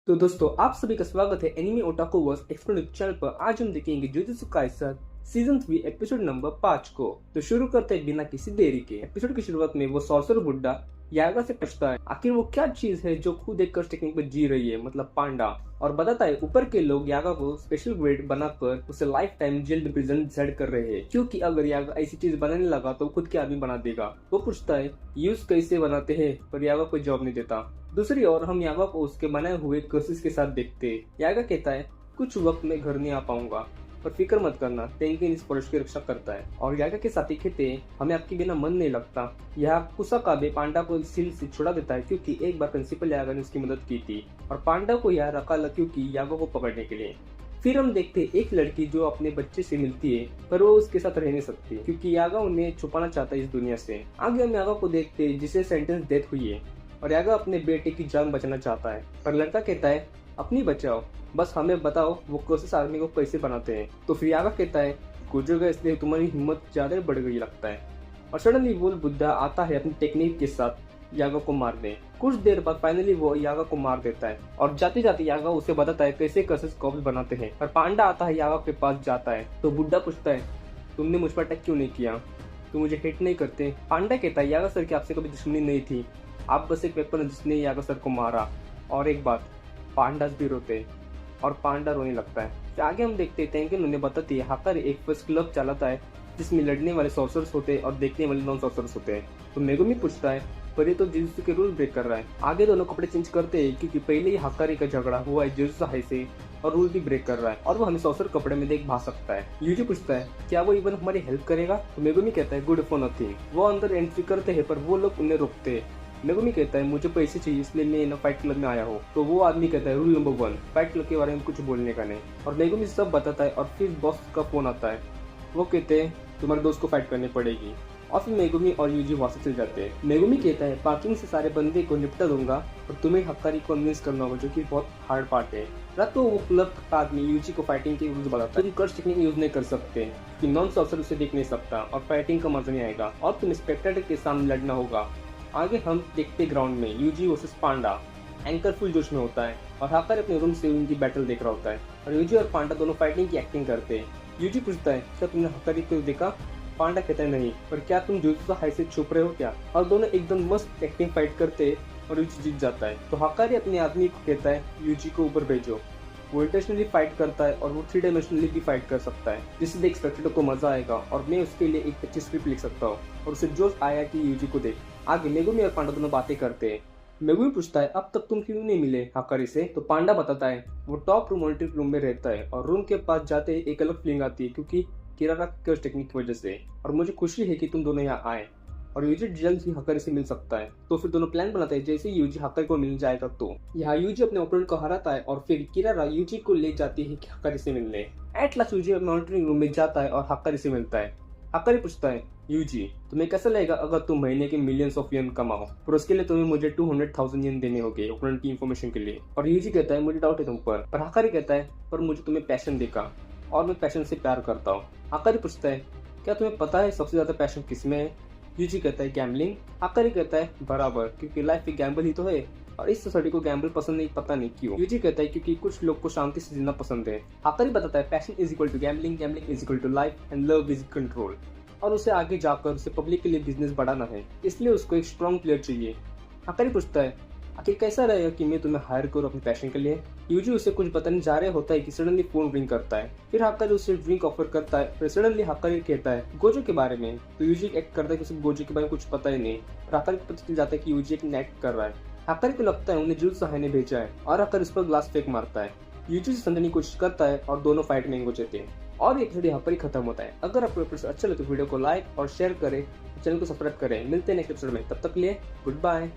तो दोस्तों आप सभी का स्वागत है एनिमे ओटाको वर्स एक्सप्लोर चैनल पर। आज हम देखेंगे jujutsu Kaisen season 3 episode number 5 को। तो शुरू करते हैं बिना किसी देरी के। एपिसोड की शुरुआत में वो सॉर्सर बुड्ढा यागा से पूछता है आखिर वो क्या चीज है जो खुद एक कर्स टेक्निक पर जी रही है, मतलब पांडा, और बताता है ऊपर के लोग यागा को स्पेशल ग्रेड बनाकर उसे लाइफ टाइम जेल में प्रिजन डिसाइड कर रहे हैं, क्योंकि अगर यागा ऐसी चीज बनाने लगा तो खुद के आदमी बना देगा। वो पूछता है यूज कैसे बनाते हैं, पर यागा कोई जवाब नहीं देता। दूसरी ओर हम यागा को उसके बनाए हुए कर्सेस के साथ देखते हैं। यागा कहता है कुछ वक्त में घर नहीं आ पाऊंगा, पर फिक्र मत करना, टेंकिन इस फॉरेस्ट की रक्षा करता है। और यागा के साथी कहते हैं हमें आपके बिना मन नहीं लगता। यह कुसाकाबे पांडा को सील से छुड़ा देता है, क्योंकि एक बार प्रिंसिपल यागा ने उसकी मदद की थी और पांडा को यहाँ रखा क्योंकि यागा को पकड़ने के लिए। फिर हम देखते हैं एक लड़की जो अपने बच्चे से मिलती है, पर वो उसके साथ रह नहीं सकती क्योंकि यागा उन्हें छुपाना चाहता है इस दुनिया से। आगे हम यागा को देखते हैं जिसे सेंटेंस डेथ हुई है और यागा अपने बेटे की जान बचाना चाहता है, पर लड़का कहता है अपनी बचाओ, बस हमें बताओ वो कर्सेस आर्मी को कैसे बनाते हैं। तो फिर यागा कहता है गुजर इसलिए तुम्हारी हिम्मत ज्यादा बढ़ गई लगता है। और सडनली वो बुद्धा आता है अपनी टेक्निक के साथ यागा को मारने। कुछ देर बाद फाइनली वो यागा को मार देता है और जाते जाते यागा उसे बताता है कैसे कर्सेस कॉप्स बनाते हैं। और पांडा आता है यागा के पास जाता है तो बुद्धा पूछता है तुमने मुझ पर अटैक क्यों नहीं किया, तुम मुझे हेट नहीं करते। पांडा कहता है यागा सर की आपसे कभी दुश्मनी नहीं थी, आप बस एक वेपन जिसने यागा सर को मारा। और एक बात, पांडास भी रोते और पांडा रोने लगता है। फिर आगे हम देखते हैं कि उन्हें बताती है हाकर एक फर्स्ट क्लब चलाता है जिसमें लड़ने वाले सॉर्सर्स होते हैं और देखने वाले नॉन सॉर्सर्स होते हैं। तो मेगुमी पूछता है पर ये तो जुजुत्सु के रूल ब्रेक कर रहा है। आगे दोनों कपड़े चेंज करते हैं क्योंकि पहले ही हाकारी का झगड़ा हुआ है जुजुत्सु हाई से और रूल भी ब्रेक कर रहा है और वो हमें सॉर्सर कपड़े में देख भा सकता है। यूजी पूछता है क्या वो इवन हमारी हेल्प करेगा, तो मेगुमी कहता है गुड फॉर नथिंग। वो अंदर एंट्री करते हैं पर वो लोग उन्हें रोकते हैं। मेगुमी कहता है मुझे पैसे चाहिए इसलिए मैं ना फाइट क्लब में आया हूँ। तो वो आदमी कहता है रूल नंबर 1 फाइट क्लब के बारे में कुछ बोलने का नहीं। और मेगुमी सब बताता है और फिर बॉस का फोन आता है। वो कहते हैं तुम्हारे दोस्त को फाइट करनी पड़ेगी और फिर मेगुमी और यूजी वहां से चल जाते हैं। मेगुमी कहता है पार्किंग से सारे बंदे को निपटा दूंगा और तुम्हें हक्कारी को कन्विंस करना होगा, जो कि बहुत हार्ड पार्ट है। रात वो क्लब का आदमी यूजी को फाइटिंग के रूल्स बताता है। तुम कर्स टेक्निक यूज नहीं कर सकते कि नॉन सॉर्सर उसे देख नहीं सकता और फाइटिंग का मजा नहीं आएगा और तुम्हें स्पेक्टेटर के सामने लड़ना होगा। आगे हम देखते ग्राउंड में यूजी वर्सेस पांडा। एंकर फुल जोश में होता है और हाकर अपने रूम से उनकी बैटल देख रहा होता है और यूजी और पांडा दोनों फाइटिंग की एक्टिंग करते हैं। यूजी पूछता है क्या तुमने हकारी को देखा, पांडा कहता है नहीं, पर क्या तुम जुजुत्सु हाई से छुप रहे हो क्या। और दोनों एकदम मस्त एक्टिंग फाइट करते और यूजी जीत जाता है। तो हाकारी अपने आदमी को कहता है यूजी को ऊपर भेजो। वो इंटरनेशनली फाइट करता है और वो 3 डायमेंशनली भी फाइट कर सकता है, जिससे देख स्पेक्टेटर को मजा आएगा और मैं उसके लिए एक अच्छी स्क्रिप्ट लिख सकता हूँ। और उसे जोश आया कि यूजी को देख। आगे मेगुमी और पांडा दोनों बातें करते हैं। मेगुमी पूछता है अब तक तुम क्यों नहीं मिले हाकारी से, तो पांडा बताता है वो टॉप रूम मॉनिटरिंग रूम में रहता है और रूम के पास जाते एक अलग फीलिंग आती है क्योंकि किरारा कर्स टेक्निक की वजह से, और मुझे खुशी है कि तुम दोनों यहाँ आए और यूजी जल्द ही हकारी से मिल सकता है। तो फिर दोनों प्लान बनाते हैं जैसे यूजी हकारी को मिल जाएगा तो यहाँ यूजी अपने ओपोनेंट को हराता है और फिर किरारा यूजी को ले जाती है हकारी से मिलने। At last Yuji monitoring room में जाता है और हकारी से मिलता है। हकारी पूछता है यूजी तुम्हें कैसा लगेगा अगर तुम महीने के मिलियंस ऑफ येन कमाओ, पर उसके लिए तुम्हें मुझे 200,000 येन देने होंगे ओपोनेंट की इन्फॉर्मेशन के लिए। और यूजी कहता है मुझे डाउट है तुम पर हकारी कहता है पर मुझे तुम्हें पैशन देखा और मैं पैशन से प्यार करता हूँ। हकारी पूछता है क्या तुम्हें पता है सबसे ज्यादा पैशन किसमें है, यूजी कहता है गैम्बलिंग। हकारी कहता है बराबर, क्योंकि लाइफ एक गैम्बल ही तो है और इस सोसाइटी को गैम्बल पसंद नहीं, पता नहीं क्यों। यूजी कहता है क्योंकि कुछ लोग को शांति से जीना पसंद है। हकारी बताता है passion is equal to gambling, gambling is equal to life and love is control. और उसे आगे जाकर उसे पब्लिक के लिए बिजनेस बढ़ाना है, इसलिए उसको एक स्ट्रॉन्ग प्लेयर चाहिए। हकारी पूछता है आखिर कैसा रहेगा कि मैं तुम्हें हायर करूँ अपने पैशन के लिए। यूजी उसे कुछ बताने जा रहे होता है कि सडनली फोन रिंग करता है। फिर हकारी उसे ड्रिंक ऑफर करता है। फिर सडनली हकारी कहता है गोजो के बारे में, तो यूजी एक्ट करता है कि उसे गोजो के बारे में कुछ पता ही नहीं। हकारी को पता चल जाता है कि यूजी एक नेट कर रहा है। हकारी को लगता है उन्हें जुजुत्सु हाई ने भेजा है और हकारी उस पर ग्लास फेंक मारता है। यूजी से समझने की कोशिश करता है और दोनों फाइट में हो जाते हैं और एपिसोड यहाँ पर ही खत्म होता है। अगर आपको एपिसोड अच्छा लगे तो वीडियो को लाइक और शेयर करें, चैनल को सब्सक्राइब करें। मिलते हैं नेक्स्ट एपिसोड में, तब तक के लिए गुड बाय।